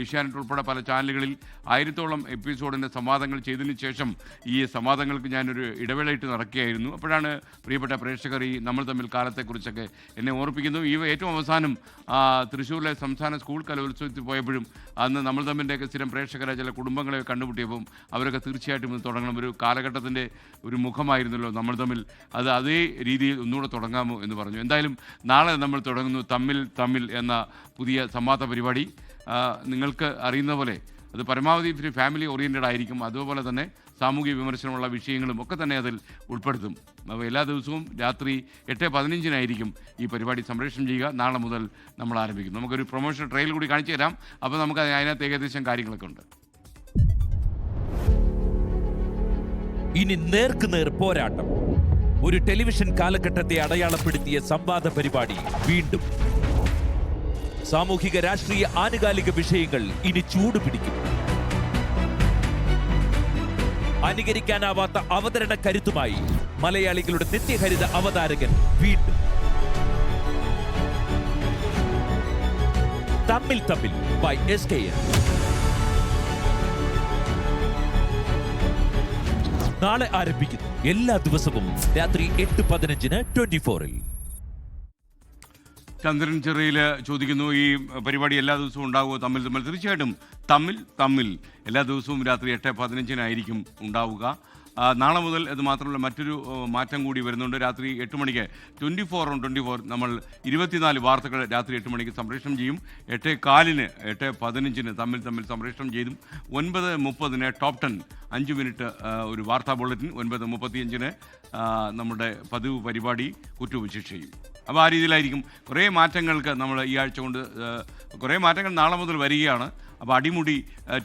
ഏഷ്യാനെറ്റ് ഉൾപ്പെടെ പല ചാനലുകളിൽ 1000-ഓളം എപ്പിസോഡിൻ്റെ സംവാദങ്ങൾ ചെയ്തതിനു ശേഷം ഈ സംവാദങ്ങൾക്ക് ഞാനൊരു ഇടവേളയിട്ട് നടക്കുകയായിരുന്നു. അപ്പോഴാണ് പ്രിയപ്പെട്ട പ്രേക്ഷകർ ഈ നമ്മൾ തമ്മിൽ കാലത്തെക്കുറിച്ചൊക്കെ എന്നെ ഓർപ്പിക്കുന്നു. ഈ ഏറ്റവും അവസാനം തൃശ്ശൂരിലെ സംസ്ഥാന സ്കൂൾ കലോത്സവത്തിൽ പോയപ്പോഴും അന്ന് നമ്മൾ തമ്മിൻ്റെയൊക്കെ സ്ഥിരം പ്രേക്ഷകരെ ചില കുടുംബങ്ങളെ കണ്ടുമുട്ടിയപ്പം അവരൊക്കെ തീർച്ചയായിട്ടും ഇത് തുടങ്ങണം. ഒരു കാലഘട്ടത്തിൻ്റെ ഒരു മുഖമായിരുന്നല്ലോ നമ്മൾ തമ്മിൽ, അത് അതേ രീതിയിൽ ഒന്നുകൂടെ തുടങ്ങാമോ എന്ന് പറഞ്ഞു. എന്തായാലും നാളെ നമ്മൾ തുടങ്ങുന്നു തമ്മിൽ എന്ന പുതിയ സംവാദ പരിപാടി. നിങ്ങൾക്ക് അറിയുന്ന പോലെ അത് പരമാവധി ഇത്തിരി ഫാമിലി ഓറിയൻറ്റഡ് ആയിരിക്കും. അതുപോലെ തന്നെ സാമൂഹിക വിമർശനമുള്ള വിഷയങ്ങളും ഒക്കെ തന്നെ അതിൽ ഉൾപ്പെടുത്തും. അപ്പോൾ എല്ലാ ദിവസവും രാത്രി 8:15 ഈ പരിപാടി സംപ്രേഷണം ചെയ്യുക. നാളെ മുതൽ നമ്മൾ ആരംഭിക്കും. നമുക്കൊരു പ്രൊമോഷണൽ ട്രെയിൽ കൂടി കാണിച്ചു തരാം. അപ്പോൾ നമുക്ക് അതിനകത്ത് ഏകദേശം കാര്യങ്ങളൊക്കെ ഉണ്ട്. ഇനി നേർക്കുനേർ പോരാട്ടം. ഒരു ടെലിവിഷൻ കാലഘട്ടത്തെ അടയാളപ്പെടുത്തിയ സംവാദ പരിപാടി വീണ്ടും. സാമൂഹിക രാഷ്ട്രീയ ആനുകാലിക വിഷയങ്ങൾ ഇനി ചൂടുപിടിക്കും. അനുകരിക്കാനാവാത്ത അവതരണ കരുത്തുമായി മലയാളികളുടെ നിത്യഹരിത അവതാരകൻ വീണ്ടും. തമ്മിൽ ബൈ SKN. നാളെ ആരംഭിക്കുന്നു. എല്ലാ ദിവസവും രാത്രി 8:15 24-ൽ. ചന്ദ്രൻ ചെറിയിൽ ചോദിക്കുന്നു, ഈ പരിപാടി എല്ലാ ദിവസവും ഉണ്ടാവുമോ? തമ്മിൽ തീർച്ചയായിട്ടും തമ്മിൽ എല്ലാ ദിവസവും രാത്രി 8:15 ഉണ്ടാവുക. നാളെ മുതൽ അത് മാത്രമല്ല മറ്റൊരു മാറ്റം കൂടി വരുന്നുണ്ട്. രാത്രി 8 മണിക്ക് 24/24 നമ്മൾ 24 വാർത്തകൾ രാത്രി 8 മണിക്ക് സംപ്രേഷണം ചെയ്യും. 8:15 8:15 തമ്മിൽ സംപ്രേഷണം ചെയ്തും 9:30 ടോപ്പ് 10 5 മിനിറ്റ് ഒരു വാർത്താ ബുള്ളറ്റിൻ. 9:35 നമ്മുടെ പതിവ് പരിപാടി കുറ്റവിശേഷയും. അപ്പോൾ ആ രീതിയിലായിരിക്കും. കുറേ മാറ്റങ്ങൾക്ക് നമ്മൾ ഈ ആഴ്ച കൊണ്ട് കുറേ മാറ്റങ്ങൾ നാളെ മുതൽ വരികയാണ്. അപ്പോൾ അടിമുടി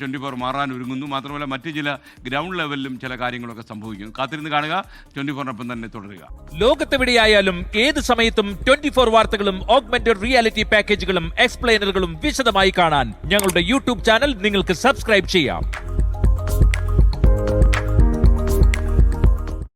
24 മാറാൻ ഒരുങ്ങുന്നു. മാത്രമല്ല മറ്റ് ചില ഗ്രൗണ്ട് ലെവലിലും ചില കാര്യങ്ങളൊക്കെ സംഭവിക്കുന്നു. കാത്തിരുന്ന് കാണുക. 24-നൊപ്പം തന്നെ തുടരുക. ലോകത്തെവിടെയായാലും ഏത് സമയത്തും 24 വാർത്തകളും ഓഗ്മെന്റഡ് റിയാലിറ്റി പാക്കേജുകളും എക്സ്പ്ലെയിനറുകളും വിശദമായി കാണാൻ ഞങ്ങളുടെ യൂട്യൂബ് ചാനൽ നിങ്ങൾക്ക് സബ്സ്ക്രൈബ് ചെയ്യാം.